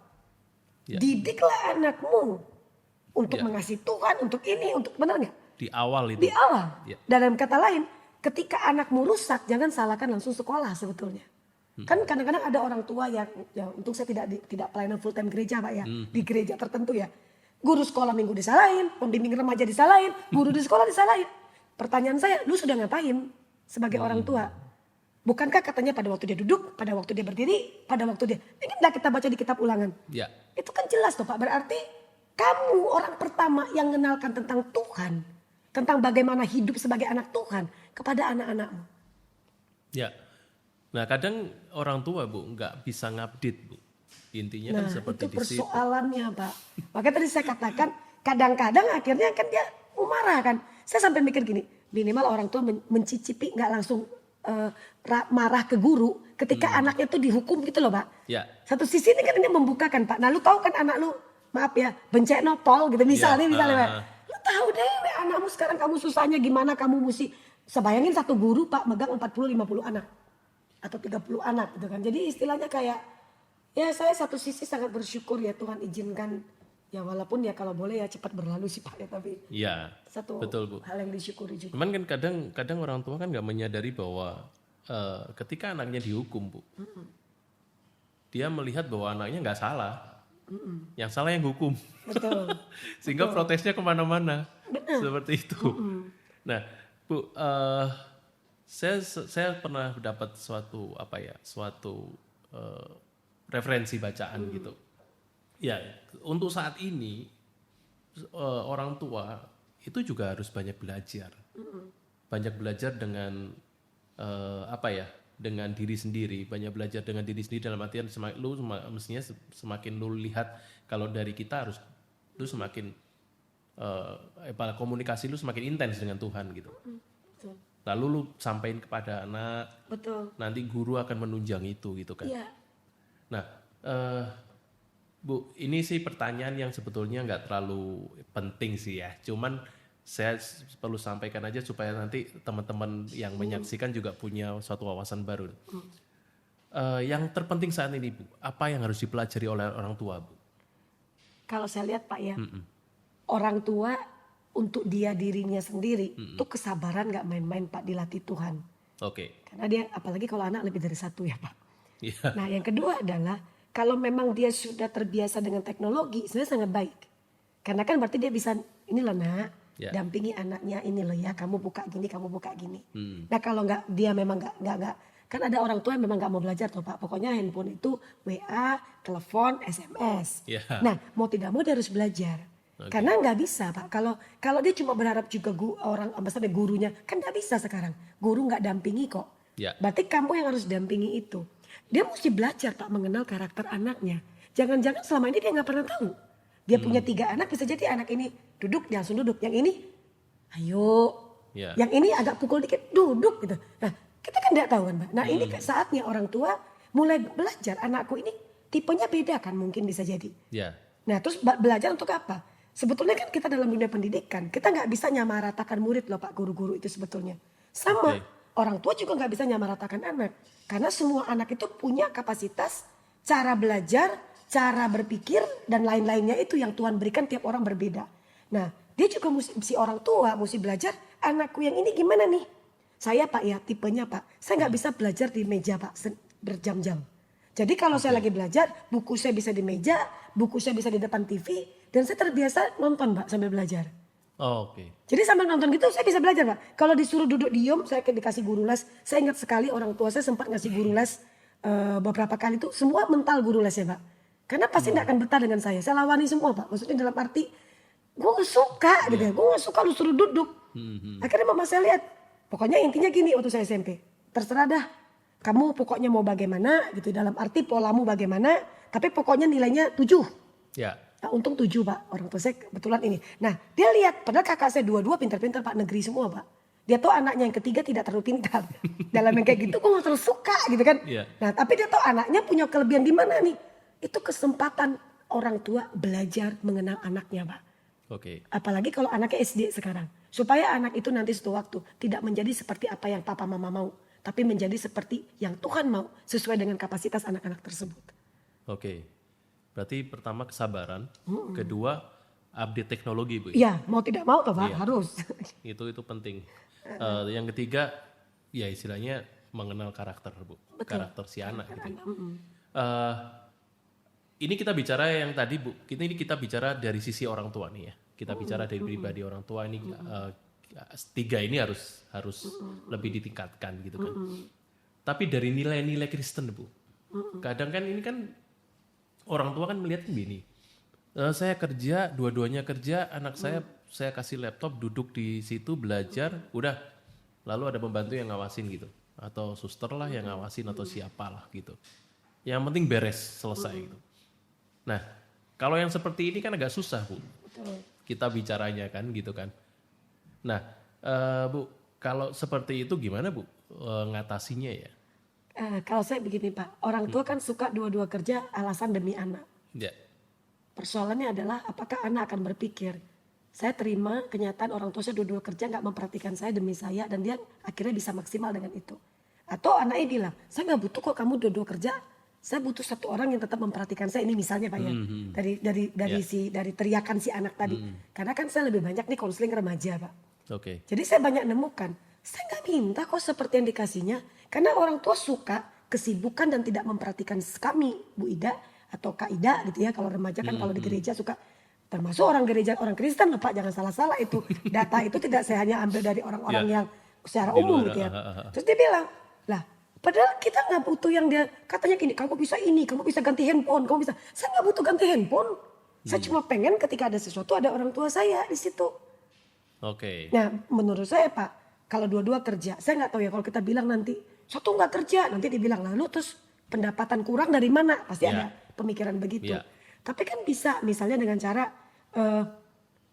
Ya. Didiklah anakmu untuk mengasihi Tuhan, untuk ini, untuk benar nggak? Di awal itu. Di awal. Ya. Dalam kata lain, ketika anakmu rusak, jangan salahkan langsung sekolah sebetulnya. Kan kadang-kadang ada orang tua yang, ya untuk saya tidak pelayanan full time gereja Pak ya, di gereja tertentu ya. Guru sekolah minggu disalahin, pembimbing remaja disalahin, guru di sekolah disalahin. Pertanyaan saya, lu sudah ngapain sebagai orang tua? Bukankah katanya pada waktu dia duduk, pada waktu dia berdiri, pada waktu dia... Ini tidak kita baca di kitab ulangan. Ya. Itu kan jelas tuh Pak, berarti kamu orang pertama yang mengenalkan tentang Tuhan. Tentang bagaimana hidup sebagai anak Tuhan kepada anak-anakmu. Ya. Nah kadang orang tua Bu nggak bisa ngupdate Bu. Intinya kan seperti itu di situ. persoalannya Pak. Makanya tadi saya katakan kadang-kadang akhirnya kan dia marah kan. Saya sampai mikir gini, minimal orang tua mencicipi nggak langsung marah ke guru ketika anaknya itu dihukum gitu loh Pak. Ya. Satu sisi ini kan ini membukakan Pak. Nah lu tahu kan anak lu, maaf ya, bencek nopol gitu misalnya Pak. Lu tahu deh anakmu sekarang kamu susahnya gimana, kamu mesti sebayangin satu guru Pak megang 40-50 anak. Atau 30 anak gitu kan. Jadi istilahnya kayak, ya saya satu sisi sangat bersyukur ya Tuhan izinkan. Ya walaupun ya kalau boleh ya cepat berlalu sih Pak ya. Tapi Iya, satu betul Bu. hal yang disyukuri juga. Cuman kan kadang orang tua kan nggak menyadari bahwa ketika anaknya dihukum Bu, dia melihat bahwa anaknya nggak salah, yang salah yang hukum. Betul. Sehingga protesnya kemana-mana, seperti itu. Nah Bu, saya pernah dapat suatu referensi bacaan gitu. Ya, untuk saat ini orang tua itu juga harus banyak belajar. Banyak belajar dengan dengan diri sendiri, banyak belajar dengan diri sendiri dalam artian mestinya semakin lu lihat kalau dari kita lu semakin komunikasi lu semakin intens dengan Tuhan gitu. Betul. Lalu lu sampaikan kepada anak, Betul. nanti guru akan menunjang itu gitu kan. Iya. Nah, Bu, ini sih pertanyaan yang sebetulnya nggak terlalu penting sih ya. Cuman saya perlu sampaikan aja supaya nanti teman-teman yang menyaksikan juga punya suatu wawasan baru. Yang terpenting saat ini Bu, apa yang harus dipelajari oleh orang tua Bu? Kalau saya lihat Pak ya, orang tua untuk dia dirinya sendiri, itu kesabaran gak main-main Pak, dilatih Tuhan. Oke. Karena dia, apalagi kalau anak lebih dari satu ya Pak. Iya. Nah yang kedua adalah, kalau memang dia sudah terbiasa dengan teknologi, sebenarnya sangat baik. Karena kan berarti dia bisa, ini loh nak, dampingi anaknya, ini loh ya, kamu buka gini, kamu buka gini. Nah kalau dia memang nggak, kan ada orang tua yang memang nggak mau belajar tuh Pak. Pokoknya handphone itu WA, telepon, SMS. Yeah. Nah mau tidak mau dia harus belajar. Okay. Karena nggak bisa Pak. Kalau dia cuma berharap juga misalnya gurunya, kan nggak bisa sekarang. Guru nggak dampingi kok. Yeah. Berarti kamu yang harus dampingi itu. Dia mesti belajar Pak mengenal karakter anaknya. Jangan-jangan selama ini dia nggak pernah tahu. Dia punya 3 anak, bisa jadi anak ini duduk, dia langsung duduk. Yang ini, ayo. Yeah. Yang ini agak pukul dikit, duduk gitu. Nah kita kan tidak tahu kan Pak. Nah ini saatnya orang tua mulai belajar. Anakku ini tipenya beda kan mungkin bisa jadi. Yeah. Nah terus belajar untuk apa? Sebetulnya kan kita dalam dunia pendidikan, kita nggak bisa nyamaratakan murid loh Pak, guru-guru itu sebetulnya. Sama, orang tua juga nggak bisa nyamaratakan anak. Karena semua anak itu punya kapasitas, cara belajar, cara berpikir, dan lain-lainnya itu yang Tuhan berikan tiap orang berbeda. Nah, dia juga mesti orang tua, mesti belajar, anakku yang ini gimana nih? Saya Pak ya, tipenya Pak, saya nggak bisa belajar di meja Pak berjam-jam. Jadi kalau saya lagi belajar, buku saya bisa di meja, buku saya bisa di depan TV, dan saya terbiasa nonton Pak sambil belajar. Oh, oke. Jadi sambil nonton gitu saya bisa belajar Pak. Kalau disuruh duduk diem, saya dikasih guru les. Saya ingat sekali orang tua saya sempat ngasih guru les beberapa kali itu, semua mental guru les ya Pak. Karena pasti tidak akan betah dengan saya lawani semua Pak. Maksudnya dalam arti, gue gak suka gitu ya, gue gak suka lu suruh duduk. Akhirnya mama saya lihat, pokoknya intinya gini waktu saya SMP, terserah dah. Kamu pokoknya mau bagaimana gitu, dalam arti polamu bagaimana, tapi pokoknya nilainya 7. Ya. Nah, untung 7 Pak, orang tua saya kebetulan ini. Nah dia lihat, padahal kakak saya dua-dua pintar-pintar Pak, negeri semua Pak. Dia tahu anaknya yang ketiga tidak terlalu pintar. Dalam yang kayak gitu gue gak terlalu suka gitu kan. Iya. Nah tapi dia tahu anaknya punya kelebihan di mana nih. Itu kesempatan orang tua belajar mengenal anaknya Pak. Oke. Apalagi kalau anaknya SD sekarang. Supaya anak itu nanti suatu waktu tidak menjadi seperti apa yang papa mama mau. Tapi menjadi seperti yang Tuhan mau sesuai dengan kapasitas anak-anak tersebut. Oke. Berarti pertama kesabaran, kedua update teknologi Bu. Iya mau tidak mau toh Pak, Iya. harus. Itu penting. Yang ketiga ya istilahnya mengenal karakter Bu. Karakter si anak gitu. Ini kita bicara yang tadi Bu, ini kita bicara dari sisi orang tua nih ya. Kita bicara dari pribadi orang tua ini, tiga ini harus lebih ditingkatkan gitu kan. Tapi dari nilai-nilai Kristen Bu, kadang kan ini kan orang tua kan melihat begini, saya kerja, dua-duanya kerja, anak saya kasih laptop, duduk di situ belajar, udah, lalu ada pembantu yang ngawasin gitu, atau suster lah yang ngawasin atau siapalah gitu. Yang penting beres, selesai gitu. Nah, kalau yang seperti ini kan agak susah Bu. Betul. Kita bicaranya kan gitu kan. Nah Bu, kalau seperti itu gimana Bu ngatasinya ya? Kalau saya begini Pak, orang tua kan suka dua-dua kerja alasan demi anak. Ya. Persoalannya adalah apakah anak akan berpikir, saya terima kenyataan orang tua saya dua-dua kerja gak memperhatikan saya demi saya dan dia akhirnya bisa maksimal dengan itu. Atau anaknya bilang, saya gak butuh kok kamu dua-dua kerja, saya butuh satu orang yang tetap memperhatikan saya. Ini misalnya Pak ya, dari teriakan si anak tadi. Karena kan saya lebih banyak nih konseling remaja Pak. Oke. Jadi saya banyak nemukan, saya gak minta kok seperti yang dikasihnya. Karena orang tua suka kesibukan dan tidak memperhatikan kami, Bu Ida atau Kak Ida gitu ya. Kalau remaja kan kalau di gereja suka, termasuk orang gereja, orang Kristen loh Pak, jangan salah-salah itu. Data itu tidak saya hanya ambil dari orang-orang yang secara Di umum luar, gitu ya. Terus dia bilang, lah padahal kita gak butuh yang dia, katanya gini, kamu bisa ini, kamu bisa ganti handphone, kamu bisa. Saya gak butuh ganti handphone. Saya cuma pengen ketika ada sesuatu ada orang tua saya di situ. Oke. Nah menurut saya Pak, kalau dua-dua kerja, saya nggak tahu ya kalau kita bilang nanti satu nggak kerja, nanti dibilang lalu terus pendapatan kurang dari mana? Pasti ada pemikiran begitu. Ya. Tapi kan bisa misalnya dengan cara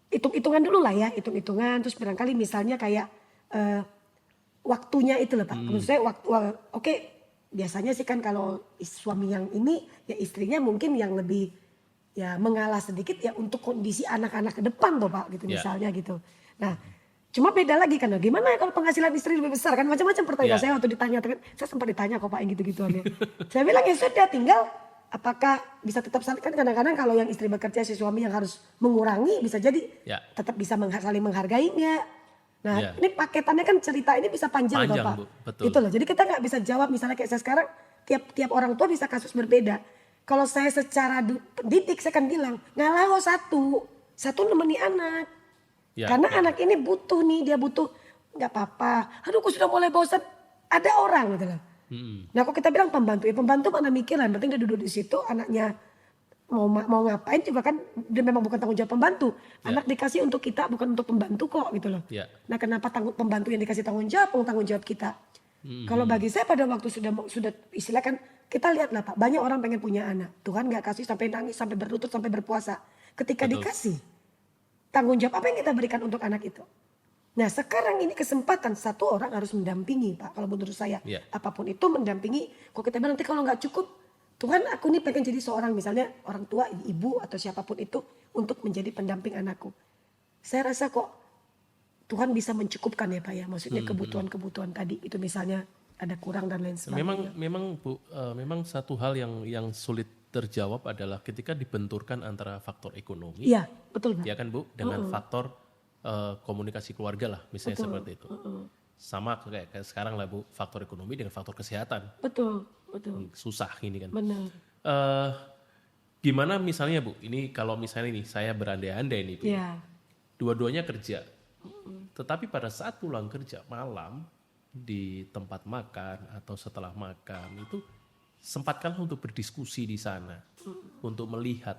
hitung-hitungan dulu lah ya, hitung-hitungan. Terus barangkali misalnya kayak waktunya itu loh Pak. Menurut saya oke, biasanya sih kan kalau suami yang ini ya istrinya mungkin yang lebih ya mengalah sedikit ya untuk kondisi anak-anak ke depan tuh Pak gitu misalnya gitu. Nah cuma beda lagi kan, gimana kalau penghasilan istri lebih besar kan, macam-macam pertanyaan saya waktu ditanya, saya sempat ditanya kok Pak yang gitu-gituan ya. Saya bilang ya sudah, tinggal apakah bisa tetap saling, kan kadang-kadang kalau yang istri bekerja si suami yang harus mengurangi bisa jadi tetap bisa saling menghargainya. Nah ini paketannya kan cerita ini bisa panjang toh Pak. Bu, betul. Gitu loh, jadi kita nggak bisa jawab misalnya kayak saya sekarang, tiap orang tua bisa kasus berbeda. Kalau saya secara pendidik saya akan bilang ngalah satu nemeni anak. Karena anak ini butuh nih, dia butuh nggak apa-apa. Aduh, aku sudah mulai bosan. Ada orang gitu loh. Nah, kok kita bilang pembantu, ya pembantu mana mikir lah. Yang penting dia duduk di situ, anaknya mau ngapain juga kan dia memang bukan tanggung jawab pembantu. Anak dikasih untuk kita, bukan untuk pembantu kok gitu loh. Nah, kenapa pembantu yang dikasih tanggung jawab kita. Kalau bagi saya pada waktu sudah istilah kan kita lihat lah Pak, banyak orang pengen punya anak. Tuhan nggak kasih sampai nangis, sampai berlutut, sampai berpuasa. Ketika dikasih tanggung jawab apa yang kita berikan untuk anak itu. Nah sekarang ini kesempatan satu orang harus mendampingi Pak. Kalau menurut saya apapun itu mendampingi. Kalau kita bilang nanti kalau nggak cukup, Tuhan aku nih pengen jadi seorang misalnya orang tua, ibu atau siapapun itu untuk menjadi pendamping anakku. Saya rasa kok Tuhan bisa mencukupkan ya Pak ya. Maksudnya kebutuhan-kebutuhan tadi itu misalnya ada kurang dan lain sebagainya. Memang Bu, memang satu hal yang sulit terjawab adalah ketika dibenturkan antara faktor ekonomi. Iya, betul Pak. Ya kan Bu, dengan faktor komunikasi keluarga lah misalnya seperti itu. sama kayak sekarang lah Bu, faktor ekonomi dengan faktor kesehatan. Betul. Susah ini kan. Benar. Gimana misalnya Bu, ini kalau misalnya nih saya berandai-andai nih Bu, Ya. dua-duanya kerja, tetapi pada saat pulang kerja malam di tempat makan atau setelah makan itu sempatkanlah untuk berdiskusi di sana, untuk melihat,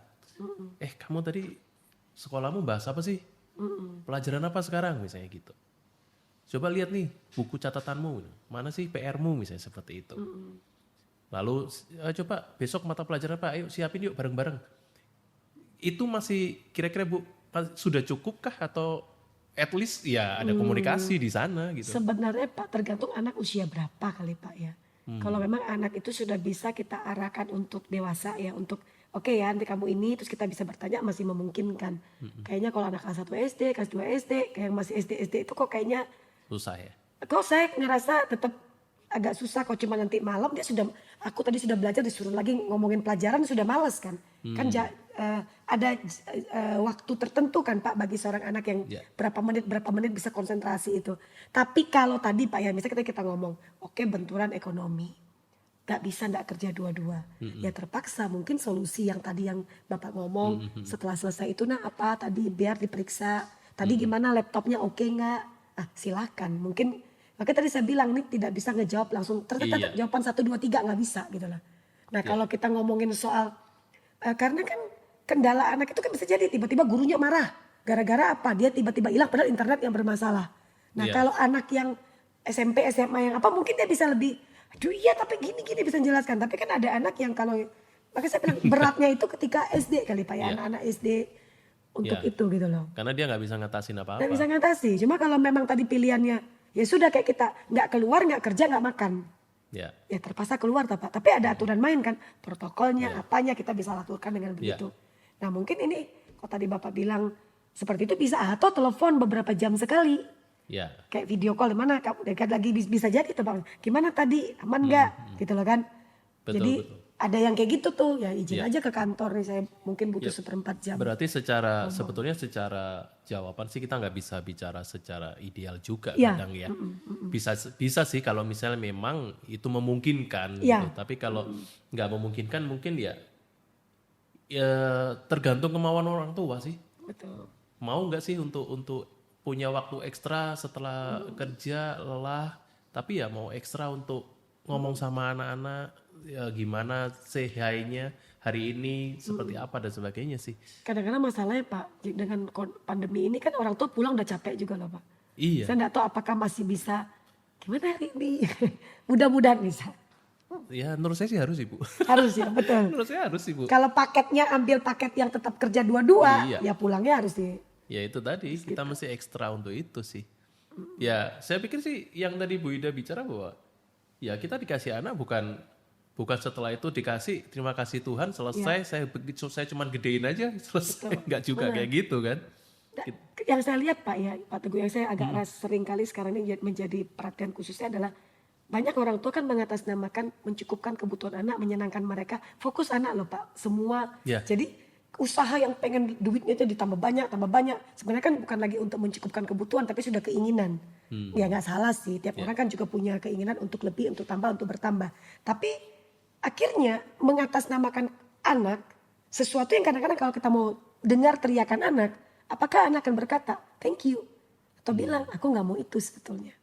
kamu tadi sekolahmu bahas apa sih? Pelajaran apa sekarang misalnya gitu. Coba lihat nih buku catatanmu, mana sih PR-mu misalnya seperti itu. Lalu coba besok mata pelajaran apa, ayo siapin yuk bareng-bareng. Itu masih kira-kira Bu sudah cukupkah atau at least ya ada komunikasi di sana gitu. Sebenarnya Pak tergantung anak usia berapa kali Pak ya. Kalau memang anak itu sudah bisa kita arahkan untuk dewasa ya, untuk oke ya nanti kamu ini, terus kita bisa bertanya masih memungkinkan. Kayaknya kalau anak kelas 1 SD, kelas 2 SD, kayak yang masih SD itu kok kayaknya Susah ya. kok saya ngerasa tetap agak susah. Kok cuma nanti malam dia sudah, aku tadi sudah belajar disuruh lagi ngomongin pelajaran sudah males kan. Kan ada waktu tertentu kan Pak bagi seorang anak yang berapa menit bisa konsentrasi itu. Tapi kalau tadi Pak ya misalnya kita ngomong oke benturan ekonomi, gak bisa gak kerja dua-dua, ya terpaksa mungkin solusi yang tadi yang Bapak ngomong setelah selesai itu nah apa tadi biar diperiksa tadi gimana laptopnya oke nggak, silakan mungkin. Makanya tadi saya bilang nih tidak bisa ngejawab langsung ternyata jawaban 1, 2, 3 nggak bisa gitu lah. Nah kalau kita ngomongin soal karena kan kendala anak itu kan bisa jadi tiba-tiba gurunya marah gara-gara apa dia tiba-tiba hilang padahal internet yang bermasalah. Nah kalau anak yang SMP SMA yang apa mungkin dia bisa lebih aduh iya tapi gini bisa menjelaskan. Tapi kan ada anak yang kalau makanya saya bilang beratnya itu ketika SD kali Pak ya anak-anak SD untuk itu gitu loh. Karena dia nggak bisa ngatasin apa-apa. Nggak bisa ngatasi. Cuma kalau memang tadi pilihannya ya sudah kayak kita nggak keluar, nggak kerja, nggak makan. Ya terpaksa keluar Pak. Tapi ada aturan main kan, protokolnya, apanya kita bisa lakukan dengan begitu. Nah mungkin ini kalau tadi Bapak bilang seperti itu bisa atau telepon beberapa jam sekali. Kayak video call mana kamu dekat lagi bisa jadi tuh Bang. Gimana tadi aman nggak? Gitu loh kan. Jadi ada yang kayak gitu tuh ya izin aja ke kantor nih saya mungkin butuh 1/4 jam. Berarti sebetulnya secara jawaban sih kita nggak bisa bicara secara ideal juga kadang ya. Bisa sih kalau misalnya memang itu memungkinkan gitu. Tapi kalau nggak memungkinkan mungkin ya tergantung kemauan orang tua sih. Betul. Mau nggak sih untuk punya waktu ekstra setelah kerja lelah, tapi ya mau ekstra untuk ngomong sama anak-anak ya gimana say-hi-nya hari ini seperti apa dan sebagainya sih. Kadang-kadang masalahnya Pak dengan pandemi ini kan orang tua pulang udah capek juga loh Pak. Iya. Saya nggak tahu apakah masih bisa gimana hari ini. Mudah-mudahan bisa. Ya menurut saya sih harus Ibu. Harus ya betul. Menurut saya harus Ibu. Kalau paketnya ambil paket yang tetap kerja dua-dua ya pulangnya harus di. Ya itu tadi kita mesti ekstra untuk itu sih. Ya saya pikir sih yang tadi Bu Ida bicara bahwa ya kita dikasih anak bukan setelah itu dikasih terima kasih Tuhan selesai saya cuma gedein aja selesai. Enggak juga kayak gitu kan. Yang saya lihat Pak ya Pak Teguh yang saya agak sering kali sekarang ini menjadi perhatian khususnya adalah banyak orang tua kan mengatasnamakan mencukupkan kebutuhan anak, menyenangkan mereka, fokus anak loh Pak semua. Jadi usaha yang pengen duitnya itu ditambah banyak sebenarnya kan bukan lagi untuk mencukupkan kebutuhan tapi sudah keinginan. Ya nggak salah sih, tiap orang kan juga punya keinginan untuk lebih, untuk tambah, untuk bertambah. Tapi akhirnya mengatasnamakan anak sesuatu yang kadang-kadang kalau kita mau dengar teriakan anak, apakah anak akan berkata thank you atau bilang aku nggak mau itu sebetulnya.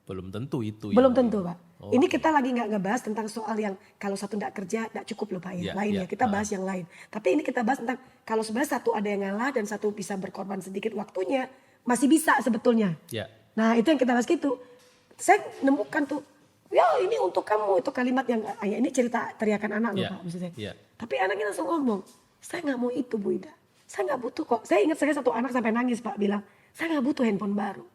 Belum tentu itu. Belum tentu Pak. Ini kita lagi nggak ngebahas tentang soal yang kalau satu nggak kerja nggak cukup loh Pak ya. Lainnya kita bahas yang lain. Tapi ini kita bahas tentang kalau sebenarnya satu ada yang ngalah dan satu bisa berkorban sedikit waktunya masih bisa sebetulnya. Nah itu yang kita bahas gitu. Saya nemukan tuh ya ini untuk kamu itu kalimat yang ini cerita teriakan anak loh Pak maksudnya. Tapi anaknya langsung ngomong saya nggak mau itu Bu Ida. Saya nggak butuh kok. Saya ingat saya satu anak sampai nangis Pak bilang saya nggak butuh handphone baru.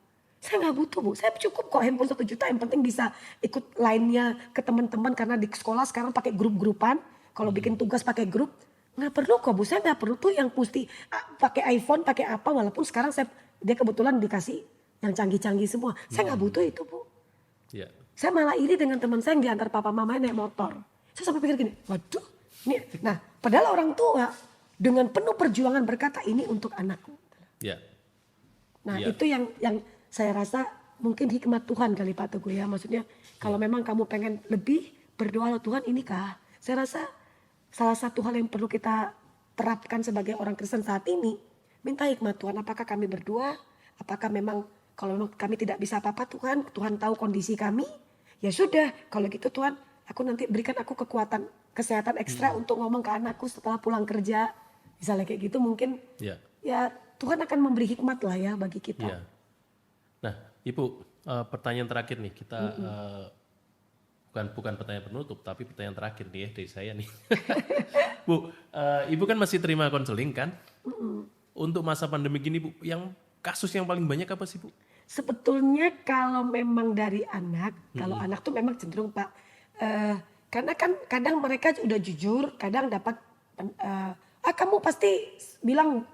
Saya nggak butuh Bu, saya cukup kok handphone 1 juta yang penting bisa ikut line-nya ke teman-teman karena di sekolah sekarang pakai grup-grupan. Kalau bikin tugas pakai grup, nggak perlu kok Bu, saya nggak perlu tuh yang mesti pakai iPhone, pakai apa. Walaupun sekarang dia kebetulan dikasih yang canggih-canggih semua. Saya nggak butuh itu Bu. Saya malah iri dengan teman saya yang diantar papa mamanya naik motor. Saya sampai pikir gini, waduh. Nah padahal orang tua dengan penuh perjuangan berkata ini untuk anakku. Nah itu yang saya rasa mungkin hikmat Tuhan kali Pak Teguh ya. Maksudnya kalau memang kamu pengen lebih berdoa Tuhan inikah. Saya rasa salah satu hal yang perlu kita terapkan sebagai orang Kristen saat ini. Minta hikmat Tuhan, apakah kami berdoa? Apakah memang kalau memang kami tidak bisa apa-apa Tuhan, Tuhan tahu kondisi kami. Ya sudah, kalau gitu Tuhan, aku nanti berikan aku kekuatan kesehatan ekstra untuk ngomong ke anakku setelah pulang kerja. Misalnya kayak gitu mungkin ya Tuhan akan memberi hikmat lah ya bagi kita. Ya. Nah Ibu, pertanyaan terakhir nih kita bukan pertanyaan penutup tapi pertanyaan terakhir nih ya dari saya nih. Bu, Ibu kan masih terima konseling kan? Untuk masa pandemi gini Bu, yang kasus yang paling banyak apa sih Bu? Sebetulnya kalau memang dari anak, kalau anak tuh memang cenderung Pak, karena kan kadang mereka udah jujur, kadang dapat kamu pasti bilang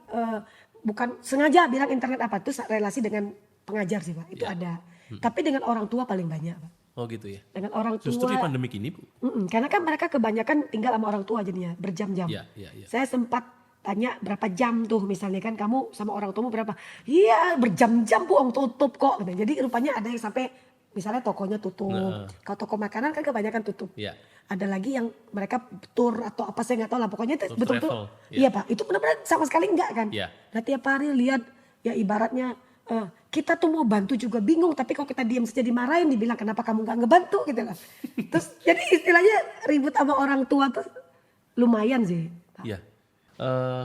bukan sengaja bilang internet apa itu relasi dengan pengajar sih Pak, itu ada. Tapi dengan orang tua paling banyak Pak. Oh gitu ya. Dengan orang tua. Justru di pandemi ini Bu. Karena kan mereka kebanyakan tinggal sama orang tua jadinya berjam-jam. Ya. Saya sempat tanya berapa jam tuh misalnya kan kamu sama orang tuamu berapa? Iya berjam-jam Bu, tutup kok. Jadi rupanya ada yang sampai misalnya tokonya tutup. Kalau toko makanan kan kebanyakan tutup. Ya. Ada lagi yang mereka tour atau apa saya nggak tahu lah. Pokoknya itu betul-betul. Ya. Iya Pak, itu benar-benar sama sekali enggak kan. Ya. Nah tiap hari lihat ya ibaratnya kita tuh mau bantu juga bingung. Tapi kalau kita diam saja dimarahin dibilang kenapa kamu nggak ngebantu gitu lah. Terus jadi istilahnya ribut sama orang tua tuh lumayan sih. Iya.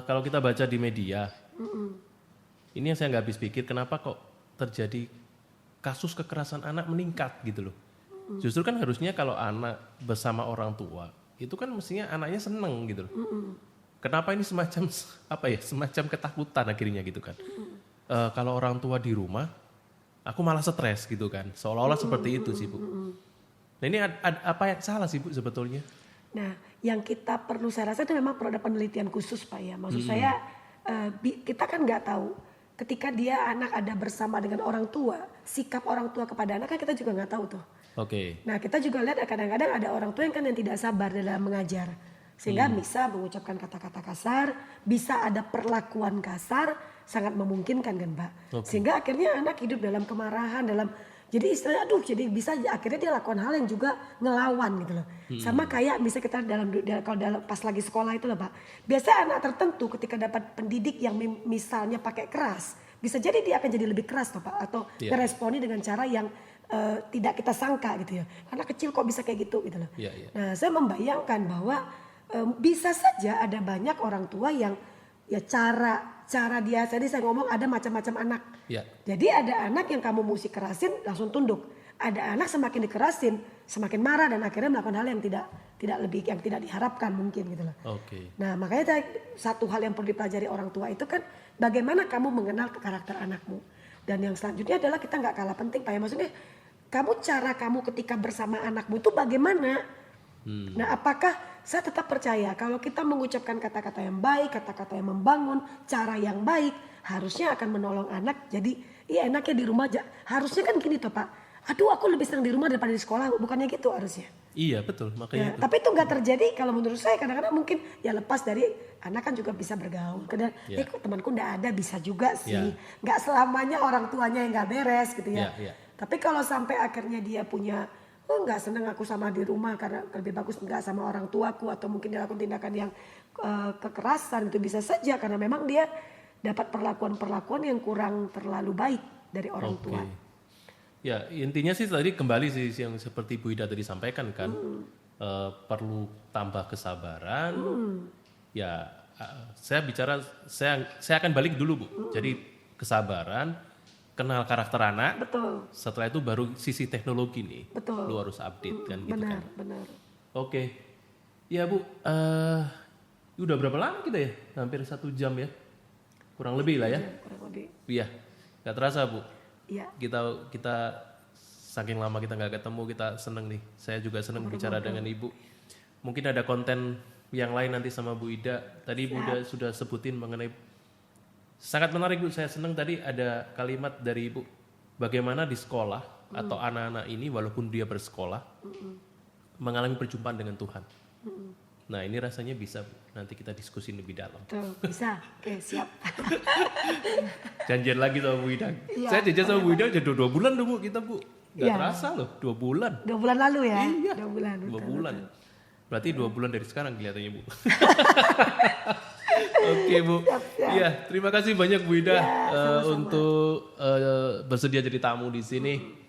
Kalau kita baca di media, ini yang saya nggak habis pikir kenapa kok terjadi kasus kekerasan anak meningkat gitu loh. Justru kan harusnya kalau anak bersama orang tua itu kan mestinya anaknya seneng gitu loh. Kenapa ini semacam apa ya, semacam ketakutan akhirnya gitu kan. Kalau orang tua di rumah, aku malah stres gitu kan. Seolah-olah seperti itu sih Bu. Nah ini apa yang salah sih Bu sebetulnya? Nah yang kita perlu saya rasa itu memang perlu ada penelitian khusus Pak ya. Maksud saya kita kan nggak tahu ketika dia anak ada bersama dengan orang tua, sikap orang tua kepada anak kan kita juga nggak tahu tuh. Oke. Nah kita juga lihat kadang-kadang ada orang tua yang kan yang tidak sabar dalam mengajar. Sehingga bisa mengucapkan kata-kata kasar, bisa ada perlakuan kasar, sangat memungkinkan kan Pak. Sehingga akhirnya anak hidup dalam kemarahan, jadi istilahnya jadi bisa akhirnya dia lakukan hal yang juga ngelawan gitu loh. Sama kayak misalnya kita kalau pas lagi sekolah itu loh Pak. Biasanya anak tertentu ketika dapat pendidik yang misalnya pakai keras, bisa jadi dia akan jadi lebih keras tuh Pak. Atau meresponi dengan cara yang tidak kita sangka gitu ya. Anak kecil kok bisa kayak gitu gitu loh. Nah saya membayangkan bahwa bisa saja ada banyak orang tua yang ya cara dia, tadi saya ngomong ada macam-macam anak. Jadi ada anak yang kamu mesti kerasin langsung tunduk. Ada anak semakin dikerasin semakin marah dan akhirnya melakukan hal yang tidak diharapkan mungkin gitu loh. Nah makanya satu hal yang perlu dipelajari orang tua itu kan bagaimana kamu mengenal karakter anakmu. Dan yang selanjutnya adalah kita nggak kalah penting Pak ya, maksudnya cara kamu ketika bersama anakmu itu bagaimana. Nah apakah saya tetap percaya kalau kita mengucapkan kata-kata yang baik, kata-kata yang membangun, cara yang baik, harusnya akan menolong anak. Jadi iya enaknya di rumah aja. Harusnya kan gini toh Pak. Aduh aku lebih senang di rumah daripada di sekolah. Bukannya gitu harusnya. Iya betul makanya. Tapi itu nggak terjadi kalau menurut saya. Kadang-kadang mungkin ya lepas dari anak kan juga bisa bergaul. Kadang temanku nggak ada bisa juga sih. Nggak selamanya orang tuanya yang nggak beres gitu ya. Tapi kalau sampai akhirnya dia punya nggak seneng aku sama di rumah karena lebih bagus nggak sama orang tuaku atau mungkin dia lakukan tindakan yang kekerasan itu bisa saja karena memang dia dapat perlakuan-perlakuan yang kurang terlalu baik dari orang tua. Ya intinya sih tadi kembali sih yang seperti Bu Ida tadi sampaikan kan perlu tambah kesabaran. Ya saya akan balik dulu Bu. Jadi kesabaran. Kenal karakter anak. Betul. Setelah itu baru sisi teknologi nih. Betul. Lu harus update kan gitu kan. Benar. Oke. Ya Bu, udah berapa lama kita ya? Hampir 1 jam ya. Kurang lebih lah ya. Kurang lebih. Iya. Gak terasa Bu. Iya. Kita saking lama kita gak ketemu, kita seneng nih. Saya juga seneng bicara dengan Ibu. Mungkin ada konten yang lain nanti sama Bu Ida. Tadi Bu Ida sudah sebutin mengenai sangat menarik Bu, saya senang tadi ada kalimat dari Ibu. Bagaimana di sekolah atau anak-anak ini walaupun dia bersekolah mengalami perjumpaan dengan Tuhan. Nah ini rasanya bisa Bu. Nanti kita diskusi lebih dalam. Tuh, bisa. Oke, siap. Janjian lagi sama Bu Ida. Iya. Saya janjian sama Bu Ida udah 2 bulan tuh Bu kita Bu. Gak Iya. terasa loh 2 bulan. 2 bulan lalu ya? Iya. 2 bulan. 2 betul, bulan. betul. Berarti 2 bulan dari sekarang kelihatannya Bu. Oke Bu. Iya, terima kasih banyak Bu Ida untuk bersedia jadi tamu di sini.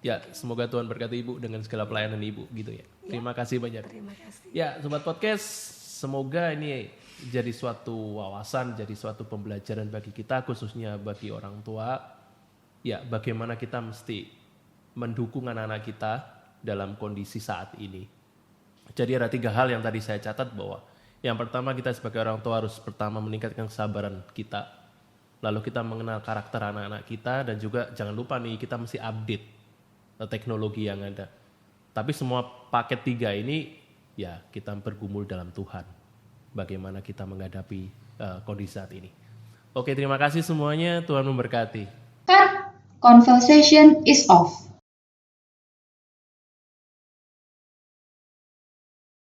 Ya, semoga Tuhan berkati Ibu dengan segala pelayanan Ibu gitu ya. Terima kasih banyak. Terima kasih. Ya, Sobat Podcast, semoga ini jadi suatu wawasan, jadi suatu pembelajaran bagi kita, khususnya bagi orang tua. Ya, bagaimana kita mesti mendukung anak-anak kita dalam kondisi saat ini. Jadi ada 3 hal yang tadi saya catat bahwa yang pertama kita sebagai orang tua harus pertama meningkatkan kesabaran kita. Lalu kita mengenal karakter anak-anak kita dan juga jangan lupa nih kita mesti update teknologi yang ada. Tapi semua paket 3 ini ya kita bergumul dalam Tuhan. Bagaimana kita menghadapi kondisi saat ini. Oke, terima kasih semuanya. Tuhan memberkati. Cut. Conversation is off.